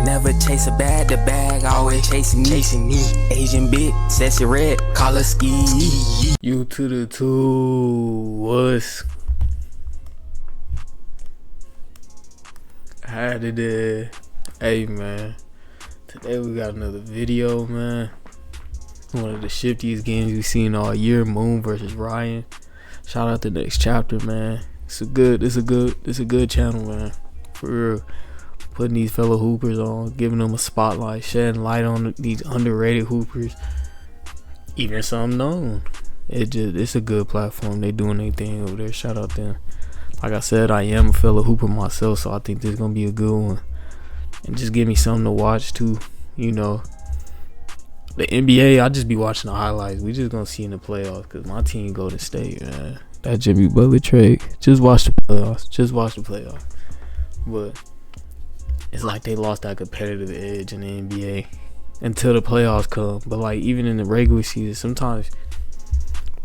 Never chase a bag, the bag always chasing me. Asian big, sassy red, collar ski. You to the two, what's how did it? Hey man, today we got another video, man. One of the shiftiest games we've seen all year. Moon versus Ryan. Shout out to the next chapter, man. It's a good channel, man. For real. Putting these fellow hoopers on, giving them a spotlight, shedding light on these underrated hoopers, even some known. It's a good platform. They doing their thing over there. Shout out them. Like I said, I am a fellow hooper myself, so I think this is gonna be a good one. And just give me something to watch too. You know, the NBA, I just be watching the highlights. We just gonna see in the playoffs because my team go to state, man. That Jimmy Butler trade. Just watch the playoffs. But it's like they lost that competitive edge in the NBA until the playoffs come. But like even in the regular season, sometimes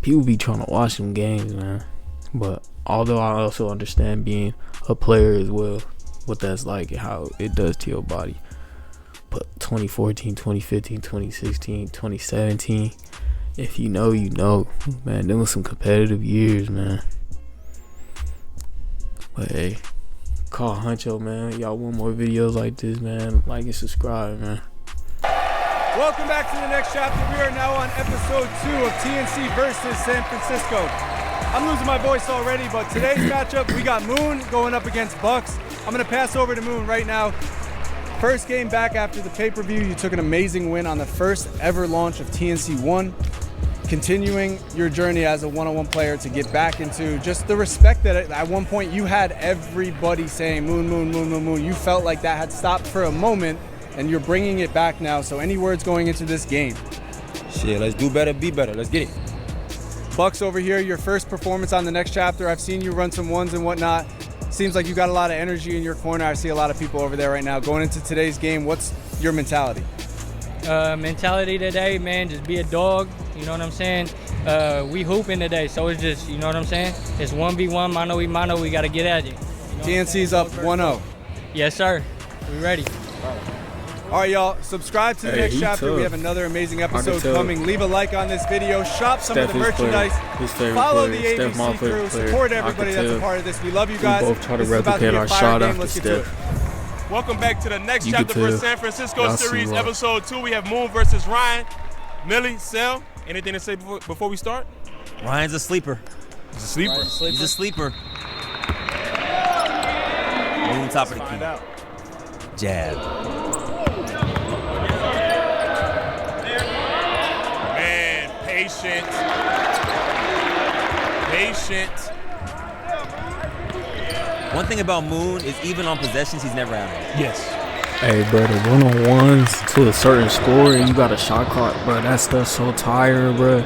people be trying to watch them games, man. But although I also understand being a player as well, what that's like and how it does to your body. But 2014, 2015, 2016, 2017, if you know, you know, man. Them was some competitive years, man. But hey, call Hunchoh, man. Y'all want more videos like this, man? Like and subscribe, man. Welcome back to the next chapter. We are now on episode 2 of TNC versus San Francisco. I'm losing my voice already, but today's matchup, we got Moon going up against Bucks. I'm gonna pass over to Moon right now. First game back after the pay-per-view, you took an amazing win on the first ever launch of TNC 1. Continuing your journey as a one-on-one player to get back into just the respect that at one point you had everybody saying Moon, Moon, Moon, Moon, Moon. You felt like that had stopped for a moment and you're bringing it back now. So any words going into this game? Shit, let's do better, be better. Let's get it. Bucks over here, your first performance on the next chapter. I've seen you run some ones and whatnot. Seems like you got a lot of energy in your corner. I see a lot of people over there right now. Going into today's game, what's your mentality? Mentality today, man, just be a dog. You know what I'm saying? We hooping today, so it's just, you know what I'm saying? It's 1v1, mano y mano, we got to get at it. You know TNC's up 1-0. Yes, sir. We ready. All right, y'all, subscribe to the next chapter. Tough. We have another amazing episode coming. Leave a like on this video. Shop some of the merchandise. Follow the ABC crew. Support everybody that's a part of this. We love you guys. We both try to replicate our shot after Steph. Welcome back to the next chapter for San Francisco series, episode 2. We have Moon versus Ryan. Millie, Sel, anything to say before we start? Ryan's a sleeper. He's a sleeper. He's a sleeper. Moon top of the key. Jab. Man, patient. One thing about Moon is even on possessions, he's never out of it. Yes. Hey, bro, the one-on-ones to a certain score and you got a shot clock, bro. That stuff's so tiring, bro.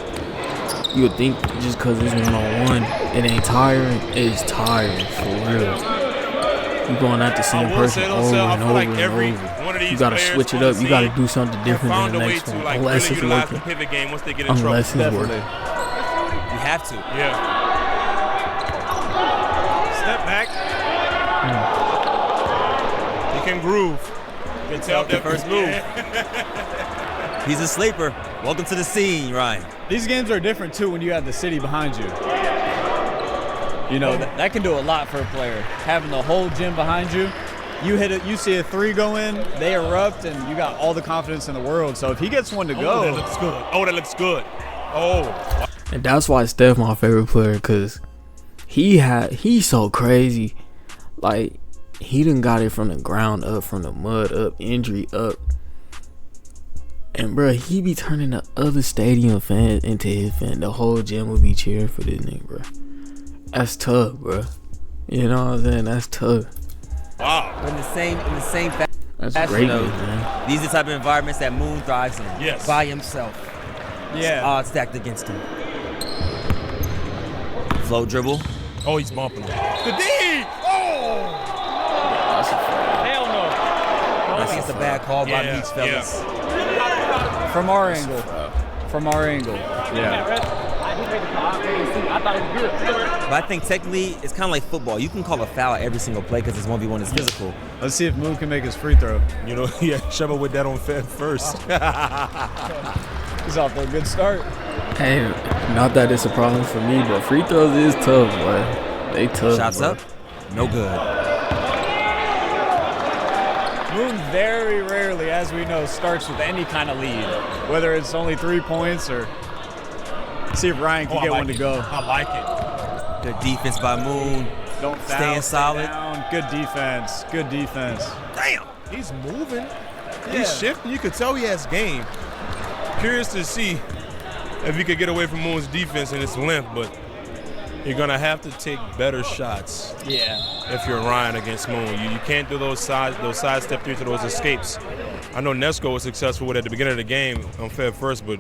You would think just because it's one-on-one, it ain't tiring. It's tiring, for real. You going at the same person over and over and over. You gotta switch it up. You gotta do something different than the next one, unless it's working. Unless it's working. You have to. Yeah. Step back. He can groove. You can tell that first move. He's a sleeper. Welcome to the scene, Ryan. These games are different too when you have the city behind you. You know, that can do a lot for a player. Having the whole gym behind you, you hit it, you see a 3 go in, they erupt, and you got all the confidence in the world. So if he gets one to go, that looks good. Oh, that looks good. Oh. And that's why Steph my favorite player, because he's so crazy. Like, he done got it from the ground up, from the mud up, injury up. And bro, he be turning the other stadium fans into his fan. The whole gym will be cheering for this nigga, bro. That's tough, bro. You know what I'm saying? That's tough. Wow. But in the same That's fashion, great, though, man. these are the type of environments that Moon thrives in. Yes. By himself. yeah. Odds stacked against him. Flow dribble. Oh, he's bumping him. The D! Oh! Hell no. I think it's a bad call by Meach, fellas. From our angle. Yeah. But I think technically it's kind of like football. You can call a foul every single play because it's 1v1 is physical. Let's see if Moon can make his free throw. You know, yeah, Sheva with that on Feb first. He's off to a good start. Hey, not that it's a problem for me, but free throws is tough, boy. They tough. Shots bro. up, no good. Moon very rarely, as we know, starts with any kind of lead, whether it's only 3 points or see if Ryan can get one to go. I like it. Good defense by Moon. Don't foul, Staying stay solid. down. Good defense. Good defense. Damn, he's moving. Yeah. He's shifting. You could tell he has game. Curious to see if he could get away from Moon's defense and its length, but you're gonna have to take better shots. Yeah. If you're Ryan against Moon, you can't do those sidestep through to those escapes. I know Hxncho was successful with it at the beginning of the game on Feb first, but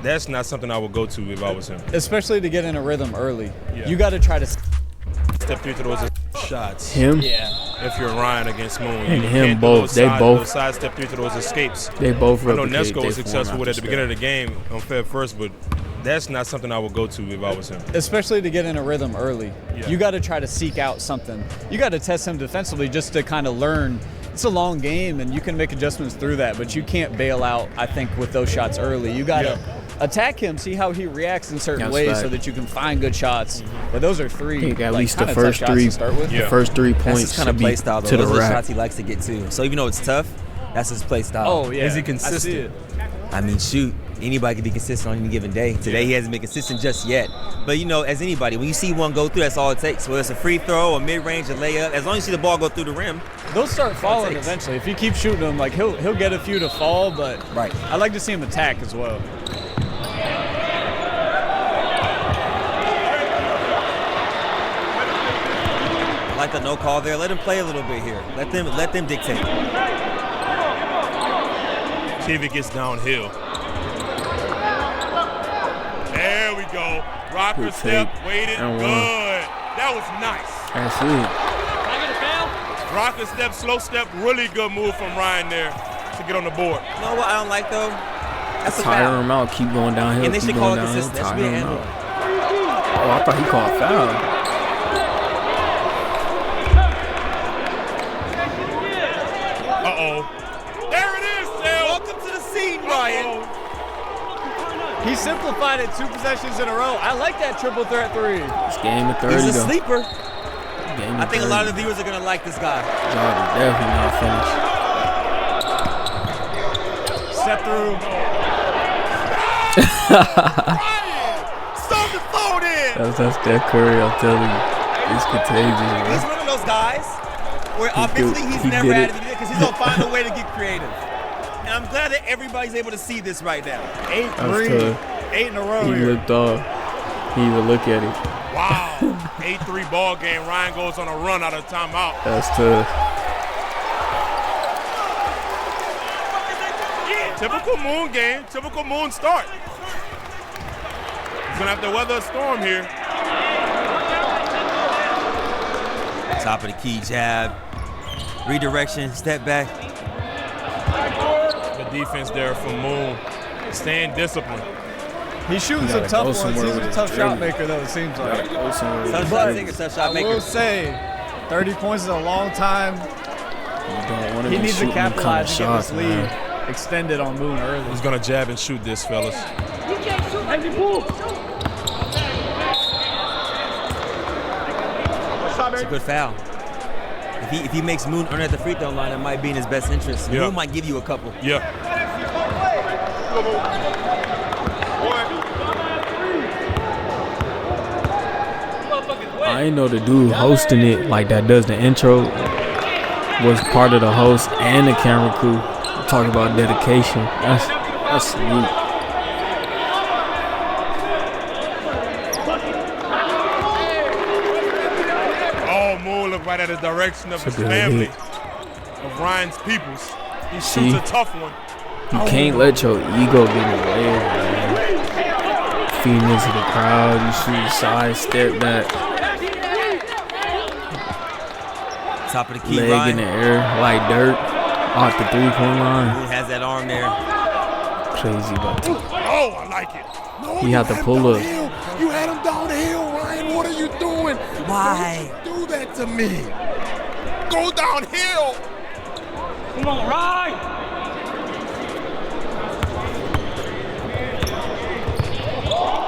that's not something I would go to if I was him. Especially to get in a rhythm early. Yeah. You got to try to Step through to those shots. Him? Yeah. If you're Ryan against Moon, And you him can't do both. They both. Those sidestep through to those escapes. They both I know replicate Hxncho their was successful form with it at the after beginning of the game on Feb first, but that's not something I would go to if I was him. Especially to get in a rhythm early. Yeah. You got to try to seek out something. You got to test him defensively just to kind of learn. It's a long game, and you can make adjustments through that, but you can't bail out, I think, with those shots early. You got to attack him, see how he reacts in certain That's ways fact. so that you can find good shots. But those are three. I think at like, least the kinda tough first shots three, to start with. the Yeah. first 3 That's points his kind of should be play style, though. to the Those are the rack. shots he likes to get to. So even though it's tough, that's his play style. Oh, yeah. Is he I consistent? see it. I mean, shoot, anybody can be consistent on any given day. Today he hasn't been consistent just yet. But, you know, as anybody, when you see one go through, that's all it takes. Whether it's a free throw, a mid-range, a layup, as long as you see the ball go through the rim. They'll start falling takes. eventually. If you keep shooting them, like he'll get a few to fall, but Right. I like to see him attack as well. I like the no call there. Let him play a little bit here. Let them dictate. See if it gets downhill. There we go. Rocker Good step, take. waited, And good. one. That was nice. That's it. Rocker step, slow step, really good move from Ryan there to get on the board. You know what I don't like, though? That's a Tire foul. him out. Keep going downhill. And they keep should call going it downhill. consistent. That should be Tire an him end out. one. Oh, I thought he called foul. Uh-oh. There it is, Sal. Welcome to the scene, Ryan. He simplified it 2 possessions in a row. I like that triple threat three. It's game of 30 He's a though. sleeper. Game I of think a 30. lot of the viewers are going to like this guy. Job is definitely not finished. Step through. Stop the phone in. That's Steph Curry, I'm telling you. It's contagious, He's bro. one of those guys where offensively he's he never did had it. to do it because he's going to find a way to get creative. And I'm glad that everybody's able to see this right now. 8-3. tough. 8 in a row He here. looked off. He even look at it. Wow. 8-3 ball game. Ryan goes on a run out of timeout. That's tough. Typical Moon game. Typical Moon start. He's going to have to weather a storm here. Top of the key jab. Redirection, step back. The defense there from Moon. Staying disciplined. He's shooting You some gotta tough go ones. somewhere He's with a his tough shot dribble. maker, though, it seems like. Go somewhere with Tough his shot dribble. taker, tough I shot maker. will say, 30 points is a long time. You don't want to He be needs to shooting them capitalize kind and of get this shots, lead man. extended on Moon early. He's going to jab and shoot this, fellas. It's a good foul. If he makes Moon earn at the free throw line, it might be in his best interest. Yeah. Moon might give you a couple. Yeah. I ain't know the dude hosting it, like that does the intro, was part of the host and the camera crew. Talk about dedication. That's sweet. Oh, Moon looked right at the direction of his good family, hit. of Ryan's peoples. He shoots See? a tough one. You can't let your ego get in the way, man. Feeding into the crowd, you shoot side, step back, Top of the key, leg Ryan. in the air like dirt, off the 3-point line. Moon has that arm there. crazy about that. Oh, I like it. No, He had to pull up. You had him down the hill, Ryan. What are you doing? Why? Don't do that to me. Go downhill. Come on, Ryan.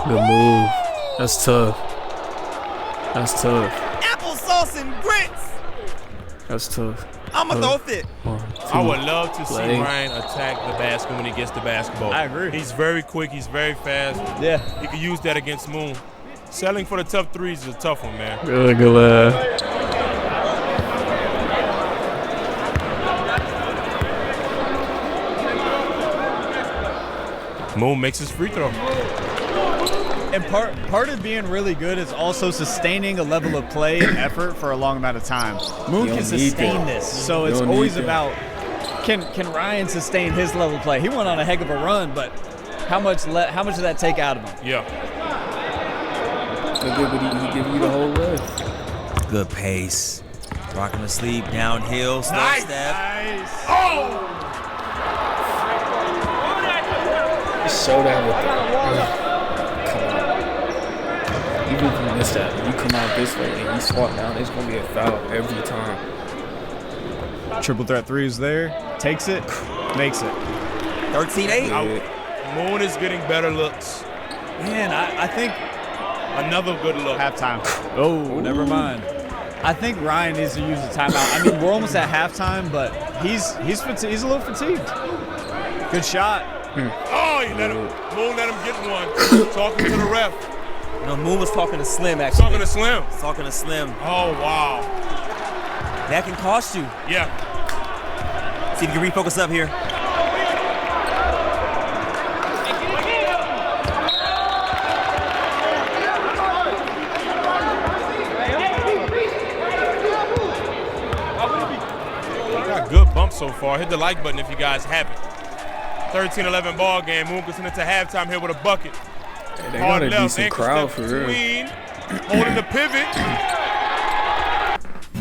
Good move. That's tough. That's tough. Applesauce and grits. That's tough. I'm a throw fit. 1, 2. I would love to see Leg. Ryan attack the basket when he gets the basketball. I agree. He's very quick. He's very fast. Yeah. He could use that against Moon. Selling for the tough threes is a tough one, man. Good lad. Moon makes his free throw. And part of being really good is also sustaining a level of play and effort for a long amount of time. Moon You can don't need sustain that. this, so You it's don't always need that. about can Ryan sustain his level of play? He went on a heck of a run, but how much did that take out of him? Yeah. Good, but he give you the whole lift. Good pace. Rocking to sleep, downhill, slow step. Show that with the come on. Even if you miss that, you come out this way and you swat down, it's gonna be a foul every time. Triple threat three is there, takes it, makes it. 13-8. Moon is getting better looks. Man, I think Another good look. halftime. Oh, never mind. I think Ryan needs to use the timeout. I mean, we're almost at halftime, but he's a little fatigued. Good shot. Oh, he let him. Moon let him get one. Talking to the ref. No, Moon was talking to Slim, actually. Talking to Slim. Talking to Slim. Oh, wow. That can cost you. Yeah. See if you can refocus up here. Got good bump so far. Hit the like button if you guys haven't. 13-11 ball game. Moon gets into halftime here with a bucket. Hey, they got a decent crowd for real. Between, holding the pivot.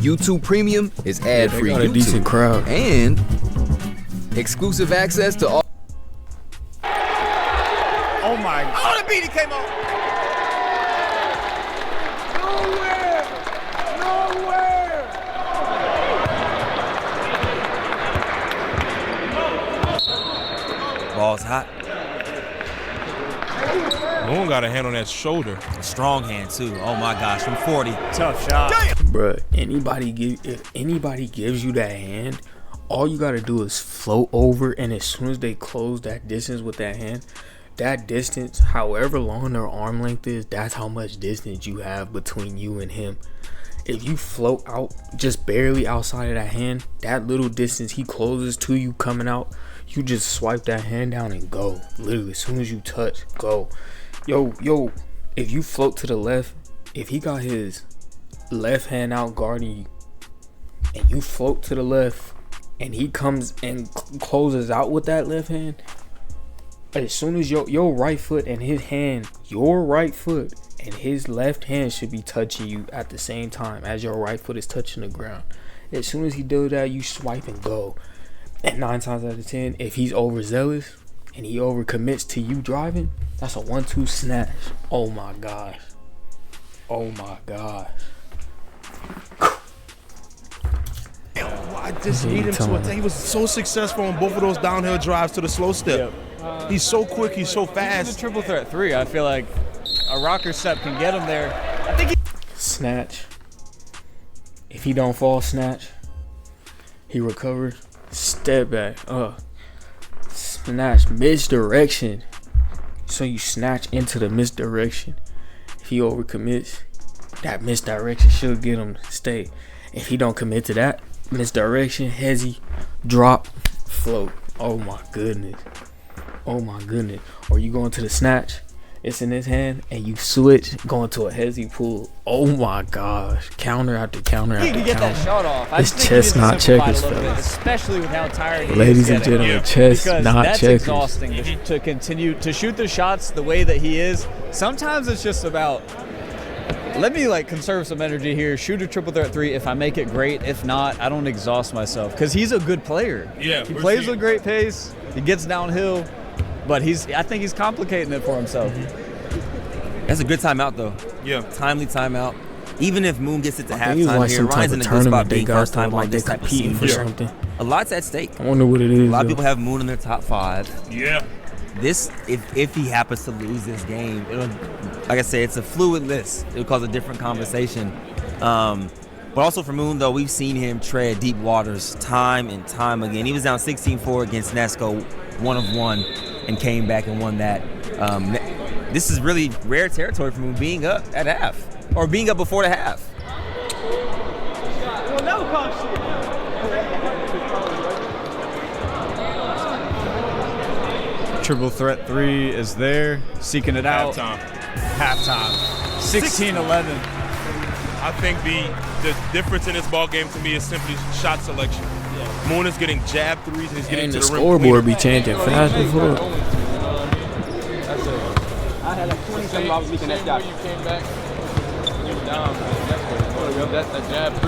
YouTube Premium is ad-free They got a decent crowd. and exclusive access to all. Oh my God. Oh, the beat came on. Ball's hot. Moon got a hand on that shoulder. A strong hand, too. Oh, my gosh. From 40. Tough shot. Bruh, if anybody gives you that hand, all you gotta do is float over, and as soon as they close that distance with that hand, that distance, however long their arm length is, that's how much distance you have between you and him. If you float out just barely outside of that hand, that little distance he closes to you coming out, you just swipe that hand down and go. Literally, as soon as you touch, go. Yo, if you float to the left, if he got his left hand out guarding you, and you float to the left, and he comes and closes out with that left hand, as soon as your right foot and his hand, your right foot and his left hand should be touching you at the same time as your right foot is touching the ground. As soon as he does that, you swipe and go. And 9 times out of 10, if he's overzealous and he overcommits to you driving, that's a 1-2 snatch. Oh my gosh. Oh my gosh. I just need him to attack. He was so successful on both of those downhill drives to the slow step. He's so quick. He's so This is fast. a triple threat three. I feel like a rocker step can get him there. Snatch. If he don't fall, snatch. He recovers. Step back. Snatch. Misdirection. So you snatch into the misdirection. If he overcommits, that misdirection should get him to stay. If he don't commit to that misdirection, hezzy, drop, float. Oh my goodness. Oh my goodness. Or you going to the snatch, it's in his hand, and you switch, going to a hezzy pull. Oh my gosh. Counter after counter He after can get that counter. shot off. I It's think he chest, needs to not simplify checkers, it a little bit, fellas. especially with how tired he Ladies is and getting. gentlemen, chest, Because not that's checkers. exhausting to continue to shoot the shots the way that he is. Sometimes it's just about, let me conserve some energy here, shoot a triple threat three. If I make it, great. If not, I don't exhaust myself, because he's a good player. Yeah, He we're plays seeing- with great pace. He gets downhill. But I think he's complicating it for himself. That's a good timeout, though. Yeah. Timely timeout. Even if Moon gets it to I think it's halftime like here, some type Ryan's of in a good spot tournament they being got first time like on they this type of competing season. for something. A lot's at stake. I wonder what it is. A lot of though. people have Moon in their top 5. Yeah. This, if he happens to lose this game, like I said, it's a fluid list. It'll cause a different conversation. But also for Moon, though, we've seen him tread deep waters time and time again. He was down 16-4 against Nesco, 1 of 1, and came back and won that. This is really rare territory for Moon, being up at half, or being up before the half. Triple threat 3 is there, seeking it out. Halftime. 16-11. I think the difference in this ball game to me is simply shot selection. Moon is getting jab threes and he's getting And to the the rim. scoreboard be chanting fast before. I had like 27 I was making that shot.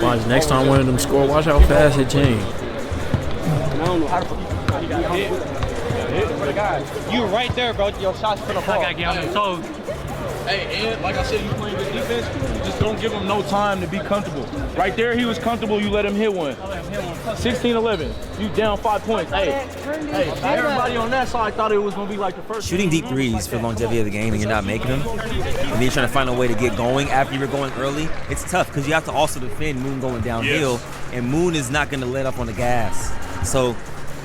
Watch, next time one of them score, watch how fast it changed. I don't know how to You right there, bro. Your shots for the ball. I gotta get on his toes. Hey, and like I said, you playing good defense, just don't give him no time to be comfortable. Right there, he was comfortable, you let him hit one. 16-11, you down 5 points. Hey, everybody on that side thought it was gonna be like the first. Shooting deep threes for longevity of the game and you're not making them, and then you're trying to find a way to get going after you were going early, it's tough because you have to also defend Moon going downhill, and Moon is not gonna let up on the gas. So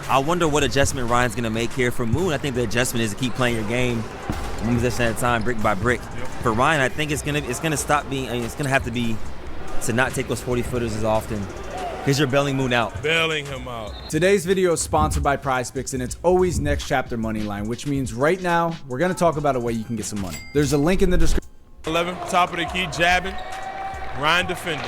I wonder what adjustment Ryan's gonna make here for Moon. I think the adjustment is to keep playing your game one possession at a time, brick by brick. For Ryan, I think it's gonna stop being. I mean, it's gonna have to be to not take those 40-footers as often because you're bailing Moon out. Bailing him out. Today's video is sponsored by PrizePicks, and it's always next chapter money line, which means right now we're gonna talk about a way you can get some money. There's a link in the description. 11, top of the key, jabbing. Ryan defending.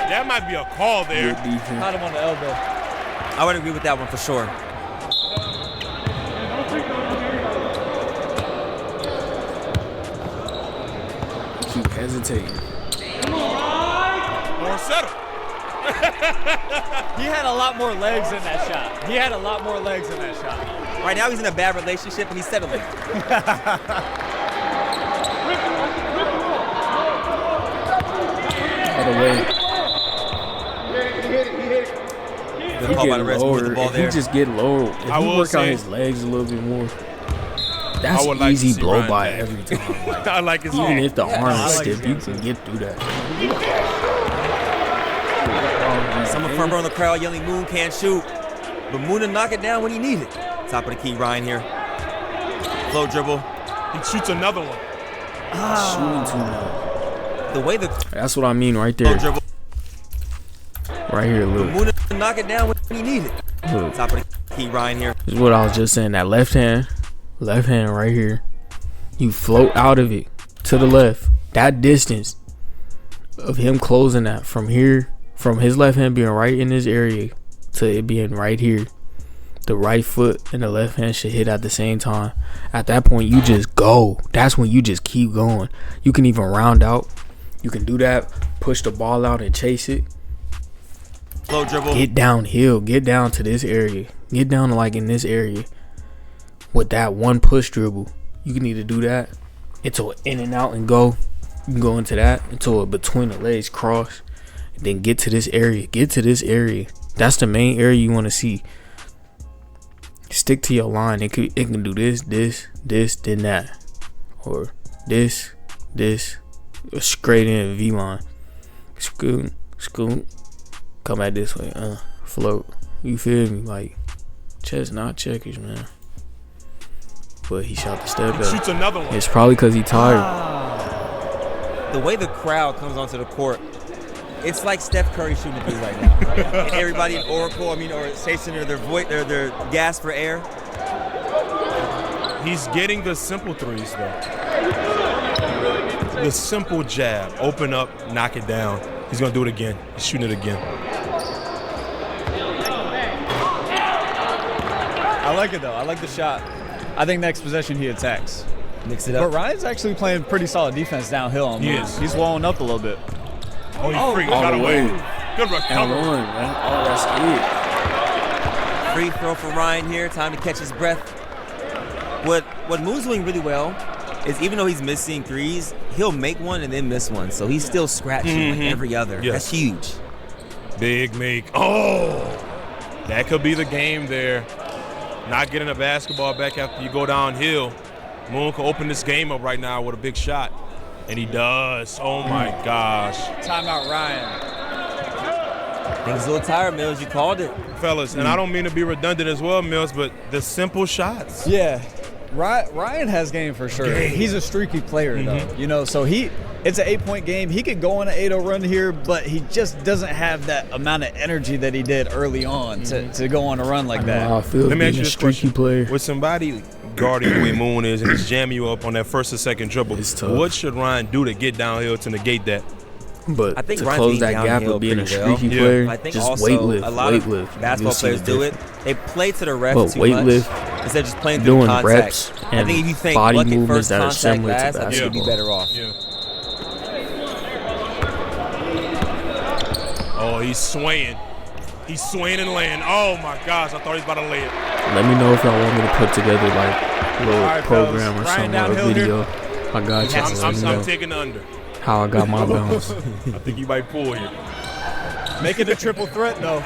That might be a call there. Caught him on the elbow. I would agree with that one for sure. Keep hesitating. More settle. He had a lot more legs in that shot. Right now he's in a bad relationship and he's settling. By the way, Good call by the rest. Move the ball if there. he just get low, if I he will work out say- his legs a little bit more, I that's would like to easy see blow Ryan by back. every time. Like, I like his even arm. if the arm I is like stiff, his you game, can get through that. Someone front row in the crowd yelling Moon can't shoot, but Moon to knock it down when he needs it. Top of the key, Ryan here. Flow dribble. He shoots another one. Shooting too much. The way the That's what I mean right flow there. dribble. Right here, look. Moon to knock it down when he needs it. Look. Top of the key, Ryan here. This is what I was just saying. That left hand right here. You float out of it to the left. That distance of him closing that from here, from his left hand being right in this area to it being right here. The right foot and the left hand should hit at the same time. At that point, you just go. That's when you just keep going. You can even round out. You can do that. Push the ball out and chase it. Flow dribble. Get downhill. Get down to this area. Get down to like in this area. With that one push dribble. You can either do that until it in and out and go. You can go into that until it between the legs cross. And then get to this area. Get to this area. That's the main area you want to see. Stick to your line. It can do this, then that. Or this, straight in V line. Scoot. Come at this way. Float. You feel me? Like, chess not checkers, man. But he shot the step He back. shoots another one. It's probably because he tired. The way the crowd comes onto the court, it's like Steph Curry shooting threes right now. And everybody in Oracle, or chasing their gas for air. He's getting the simple threes, though. The simple jab. Open up, knock it down. He's going to do it again. He's shooting it again. I like it though. I like the shot. I think next possession he attacks. Mix it But up. Ryan's actually playing pretty solid defense downhill on He Moon. is. He's walling up a little bit. Oh, he freaked. Got the away. way. Good recovery. And one, man. Oh, that's it. Free throw for Ryan here. Time to catch his breath. What Moon's doing really well is even though he's missing threes, he'll make one and then miss one. So he's still scratching like every other. Yes. That's huge. Big make. Oh, that could be the game there. Not getting a basketball back after you go downhill. Moon could open this game up right now with a big shot. And he does. Oh, my gosh. Timeout, Ryan. I think he's a little tired, Mills. You called it. Fellas, and I don't mean to be redundant as well, Mills, but the simple shots. Yeah. Ryan has game for sure. He's a streaky player, though. You know, so it's an 8-point game. He could go on an 8-0 run here, but he just doesn't have that amount of energy that he did early on to go on a run like that. Let me ask you this question. With somebody guarding the way Moon is and he's jamming you up on that first or second dribble, what should Ryan do to get downhill to negate that? But I think to Ryan's close that being gap downhill of being a pretty well. streaky player, I think just also weightlift. a lot of basketball players do it. They play to the ref But too weightlift, much instead of just playing through doing contact. reps I and think if you think body bucket movements first that are contact similar to last, I think you'd be basketball. better off. Yeah. Oh, he's swaying. He's swaying and laying. Oh, my gosh. I thought he was about to lay it. Let me know if y'all want me to put together like a little right, program fellas. or Ryan something, or a downhill video. I got you. I'm taking the under. How I got my bounce. I think he might pull here. Make it a triple threat, though.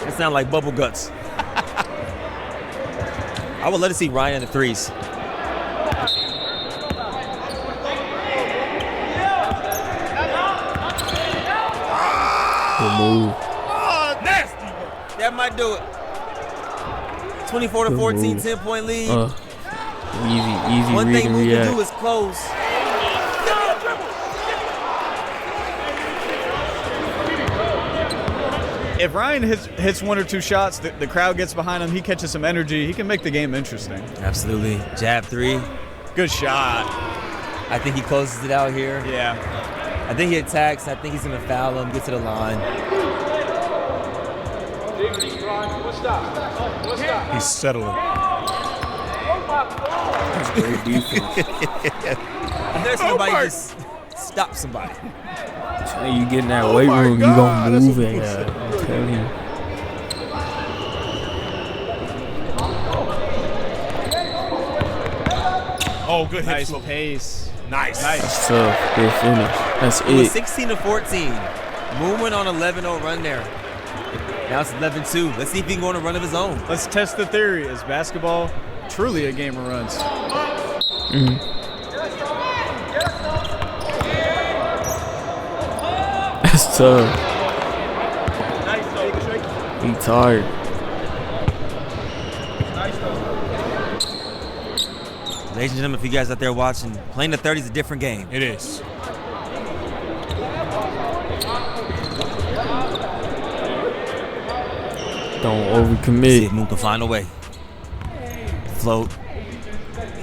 It sounds like bubble guts. I would love to see Ryan in the threes. Good move. Oh, nasty. That might do it. 24-14, 10-point lead. Easy One read thing and we can react. do is close. If Ryan hits one or two shots, the crowd gets behind him, he catches some energy, he can make the game interesting. Absolutely. Jab three. Good shot. I think he closes it out here. Yeah. I think he attacks. I think he's going to foul him, get to the line. He's settling. That's great defense. There's somebody just stop somebody. You get in that weight room, you gonna move it. I'm telling you. Oh, good hit. Nice pace. Nice. That's tough. Good finish. That's It was it. 16-14. Moon went on a 11-0 run there. Now it's 11-2. Let's see if he can go on a run of his own. Let's test the theory. Is basketball truly a game of runs? That's tough. He tired. Ladies and gentlemen, if you guys out there watching, playing the 30 is a different game. It is. Don't See overcommit. if Moon can find a way. Float.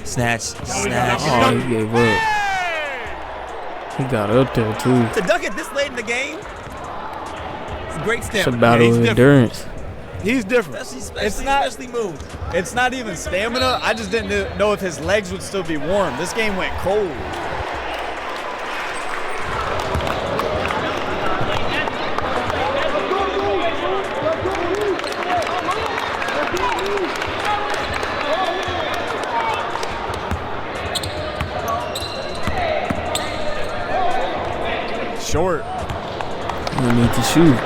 Snatch. Snatch. Oh, he gave up. He got up there too. To dunk it this late in the game, it's a great It's a stamina. battle of endurance. He's different. Especially Moon. It's not even stamina. I just didn't know if his legs would still be warm. This game went cold. Short. You need to shoot.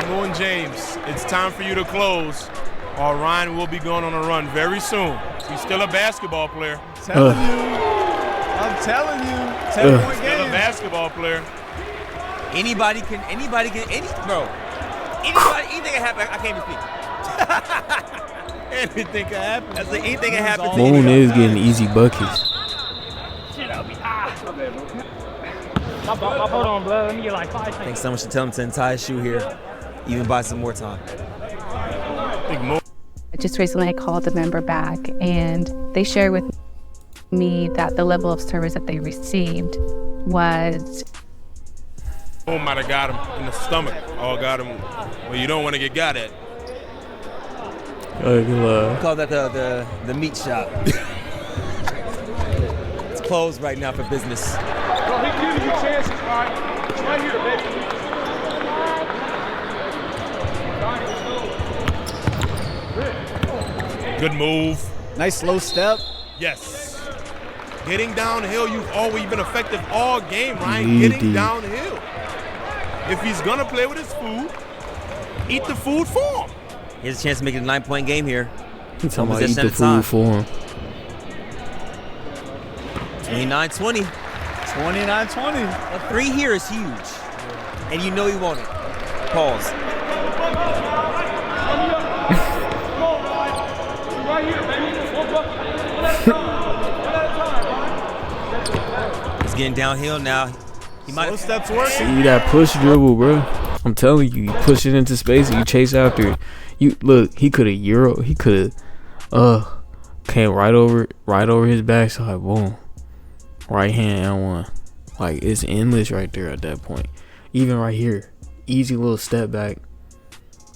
Moon James, it's time for you to close, or Ryan will be going on a run very soon. He's still a basketball player. I'm telling you. 10-point Still a game. basketball player. Anybody can, bro. Anything can happen. I can't even speak. Anything can happen. That's like anything can happen to Moon anybody. is getting easy buckets. Hold on, blood. Let me get like 5 I think someone should tell him to untie his shoe here, even buy some more time. Just recently I called a member back and they shared with me that the level of service that they received was... Oh, might have got him in the stomach. Oh, got him where you don't want to get got at. We call that the meat shop. It's closed right now for business. Bro, he's giving you chances, all right? It's right here, baby. Good move. Nice slow step. Yes. Getting downhill, you've always been effective all game, Ryan. Getting downhill. If he's going to play with his food, eat the food for him. He has a chance to make it a 9-point game here. He's talking about eat the food for him. 29-20. 29-20. A 3 here is huge. And you know he won it. Pause. He's getting downhill now. He might have steps working. See that push dribble, bro. I'm telling you, you push it into space and you chase after it. You look, he could have came right over his backside, boom. Right hand L1. Like, it's endless right there at that point. Even right here. Easy little step back.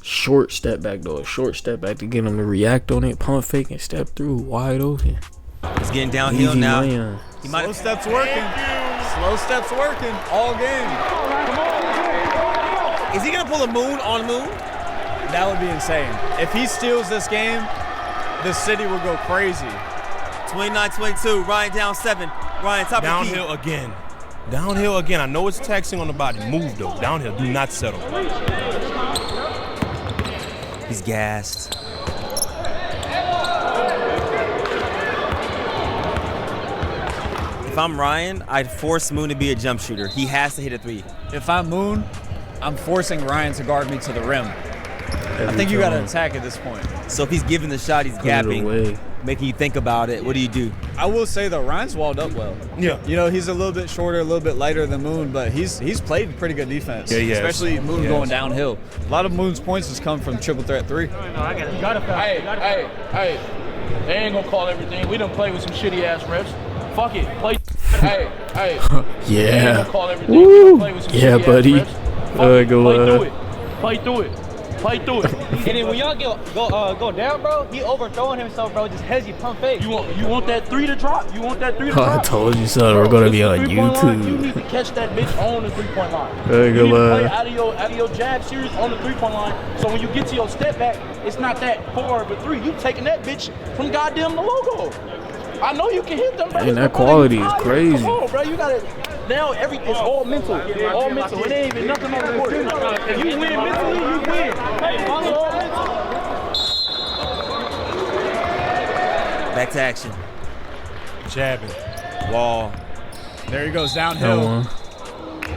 Short step back though. A short step back to get him to react on it. Pump fake and step through wide open. He's getting downhill now. He might have steps working. Slow steps working all game. Is he gonna pull a moon on moon? That would be insane. If he steals this game, the city will go crazy. 29-22. Ryan down 7. Ryan top downhill of the key. Again. Downhill again. I know it's taxing on the body. Move though. Downhill. Do not settle. He's gassed. If I'm Ryan, I'd force Moon to be a jump shooter. He has to hit a 3. If I'm Moon, I'm forcing Ryan to guard me to the rim. I think you got to attack at this point. So if he's giving the shot, he's gapping, making you think about it. What do? I will say though, Ryan's walled up well. Yeah. You know, he's a little bit shorter, a little bit lighter than Moon, but he's played pretty good defense. Yeah, yes. Especially Moon going downhill. A lot of Moon's points has come from triple threat 3. Hey, they ain't gonna call everything. We done play with some shitty ass refs. Fuck it, play. Hey. Yeah. Call everything. We done play with some yeah, shitty buddy. ass refs. Play through it. And then when y'all go down, bro, he overthrowing himself, bro. Just hezzy pump fake. You want that 3 to drop? I told you, son. We're gonna be on YouTube. You need to catch that bitch on the 3-point line. Hey, you need to play out of your jab series on the 3-point line. So when you get to your step back, it's not that far of a 3. You taking that bitch from goddamn the logo. I know you can hit them, bro. And that quality is crazy. Come on, bro. You gotta. Now it's all mental. All mental. It ain't even nothing on the court. If you win mentally, you win. It's all mental. Back to action. Jabbing. Wall. There he goes downhill.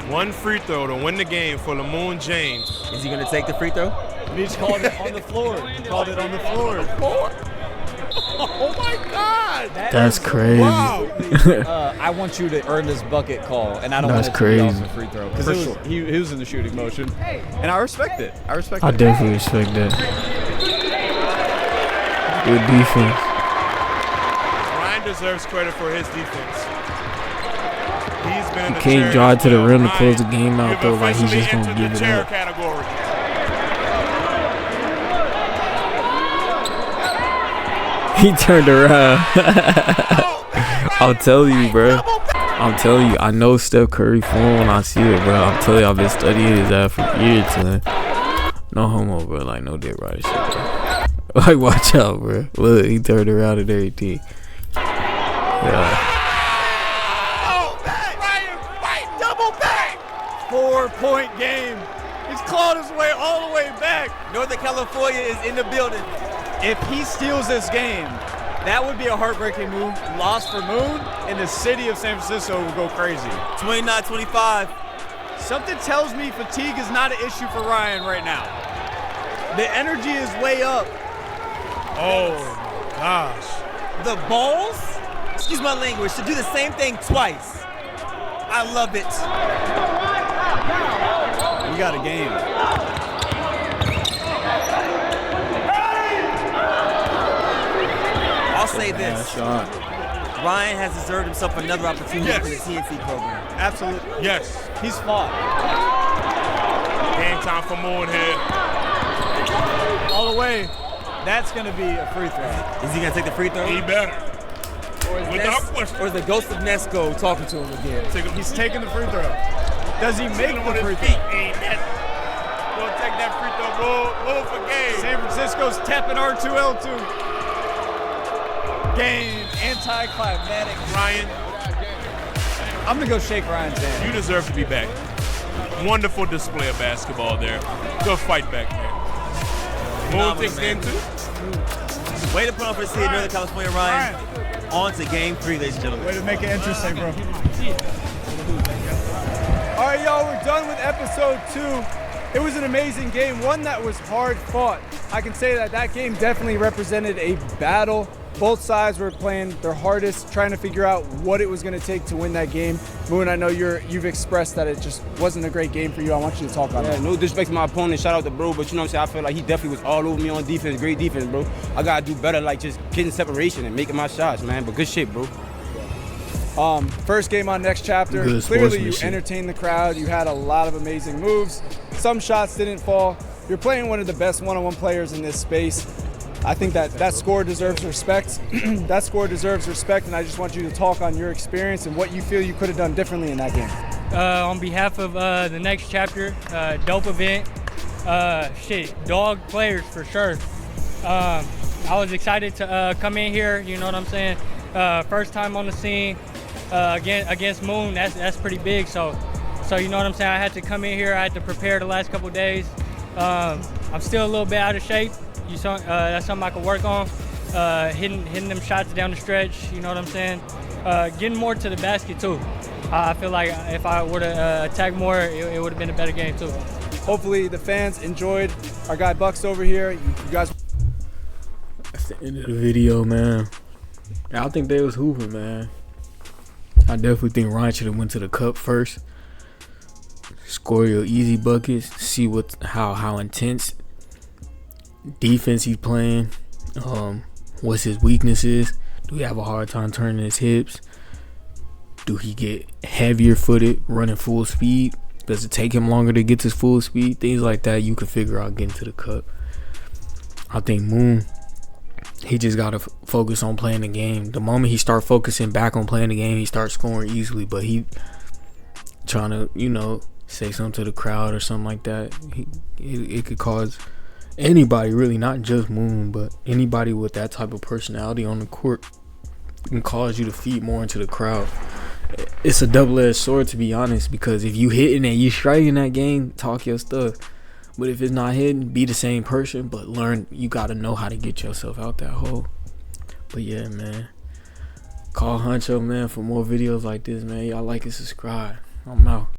One free throw to win the game for Lamoon James. Is he gonna take the free throw? He just called it on the floor. He called it on the floor. Oh my God! That's crazy. Wow. I want you to earn this bucket call, and I don't That's want it to be off crazy. the free throw because he was in the shooting motion, and I respect it. I definitely respect that. Good defense. Ryan deserves credit for his defense. He's been in the Can't drive to the rim to close the game out though, like he's just gonna give it up. Category. He turned around. I'll tell you, bro. I'm telling you, I know Steph Curry form when I see it, bro. I'm telling you, I've been studying his ass for years, man. No homo, bro. Like, no dick rider shit, bro. Like, watch out, bro. Look, he turned around and everything. Yeah. 4-point game. He's clawed his way all the way back. Northern California is in the building. If he steals this game, that would be a heartbreaking move. Loss for Moon, and the city of San Francisco will go crazy. 29-25. Something tells me fatigue is not an issue for Ryan right now. The energy is way up. Oh, gosh. The balls, excuse my language, to do the same thing twice. I love it. You got a game. I'll say this. Ryan has deserved himself another opportunity for the TNC program. Absolutely. Yes. He's fought. Game time for Moon here. All the way. That's going to be a free throw. Is he going to take the free throw? He better. Without question. Or is the ghost of Nesco talking to him again? He's taking the free throw. Does he make the free throw? Gonna take that free throw, move for game. San Francisco's tapping R2L2. game, anticlimactic. Ryan, I'm going to go shake Ryan's hand. you deserve to be back. Wonderful display of basketball there. Good fight back, man. Moon takes game 2. Way to put on for the city of Northern California, Ryan. On to game 3, ladies and gentlemen. Way to make it interesting, bro. All right, y'all, we're done with episode 2. It was an amazing game, one that was hard fought. I can say that game definitely represented a battle. Both sides were playing their hardest, trying to figure out what it was going to take to win that game. Moon, I know you've expressed that it just wasn't a great game for you. I want you to talk on that. No disrespect to my opponent. Shout out to bro, but you know what I'm saying? I feel like he definitely was all over me on defense. Great defense, bro. I got to do better, like just getting separation and making my shots, man. But good shit, bro. First game on Next Chapter. Good Clearly, you sportsmanship. entertained the crowd. You had a lot of amazing moves. Some shots didn't fall. You're playing one of the best one-on-one players in this space. I think that score deserves respect. That score deserves respect, and I just want you to talk on your experience and what you feel you could have done differently in that game. On behalf of the Next Chapter, dope event. Dog players for sure. I was excited to come in here, you know what I'm saying? First time on the scene against Moon, that's pretty big. So you know what I'm saying? I had to come in here, I had to prepare the last couple days. I'm still a little bit out of shape. That's something I could work on. Hitting them shots down the stretch, you know what I'm saying? Getting more to the basket too. I feel like if I would have attacked more, it would have been a better game too. Hopefully the fans enjoyed our guy Bucks over here. You guys. That's the end of the video, man. I think they was hooping, man. I definitely think Ryan should have went to the cup first. Score your easy buckets. See how intense defense he's playing. What's his weaknesses? Do he have a hard time turning his hips? Do he get heavier footed running full speed? Does it take him longer to get to full speed? Things like that you can figure out getting to the cup. I think Moon, he just got to focus on playing the game. The moment he start focusing back on playing the game, he starts scoring easily. But he trying to, say something to the crowd or something like that. It could cause anybody, really, not just Moon, but anybody with that type of personality on the court, can cause you to feed more into the crowd. It's a double-edged sword, to be honest, because if you hitting and you striking that game, talk your stuff. But if it's not hitting, be the same person, but learn. You got to know how to get yourself out that hole. But yeah, man, call Hunchoh, man, for more videos like this, man. Y'all like and subscribe. I'm out.